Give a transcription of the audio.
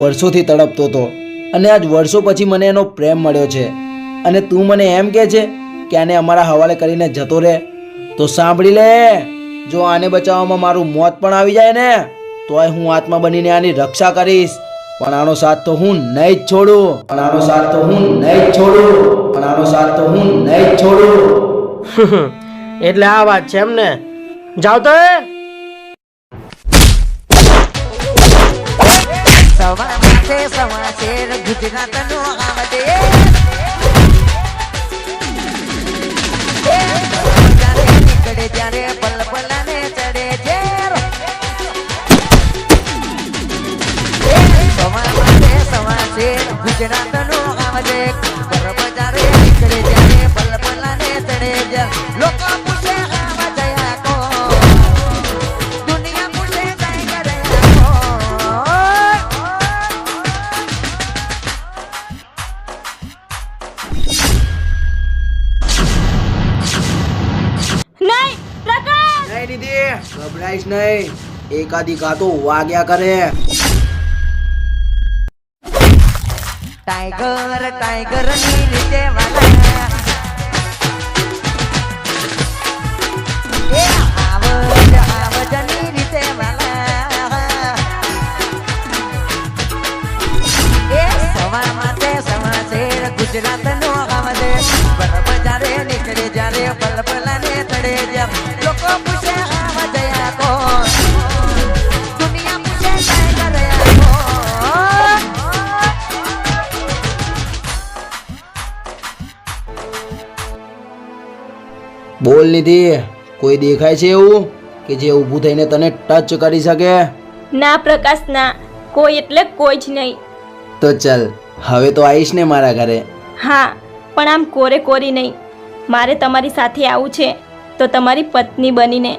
વર્ષોથી તડપતો હતો અને આજ વર્ષો પછી મને એનો પ્રેમ મળ્યો છે અને તું મને એમ કહે છે કે આને અમારા હવાલે કરીને જતો રહે? તો સાંભળી લે, જો આને બચાવવામાં મારું મોત પણ આવી જાય ને તોય હું આત્મા બનીને આની રક્ષા કરીશ, પણ આનો સાથ તો હું નહીં જ છોડું, પણ આનો સાથ તો હું નહીં જ છોડું, પણ આનો સાથ તો હું નહીં જ છોડું. એટલે આ વાત છે એમને? જાવ તો ગભરાઈશ નહીં, એકાદી ગાતો વાગ્યા કરે. टाइगर टाइगर नीचे वाला ए आवज आवज नीचे वाला ए सवा माते सवा शेर गुजरात नो आवजे बजारे निकले जारे पलपला ने तड़े जा लोको पूछे आवज या कोण दुनिया पूछे टाइगर या कोण. બોલ નિધિ, કોઈ દેખાય છે એવું કે જે ઊભું થઈને તને ટચ કરી શકે? ના પ્રકાશ, ના, કોઈ એટલે કોઈ જ નહીં. તો ચલ, હવે તો આવીશ ને મારા ઘરે? હા, પણ આમ કોરે કોરી નહીં. મારે તમારી સાથે આવવું છે તો તમારી પત્ની બનીને.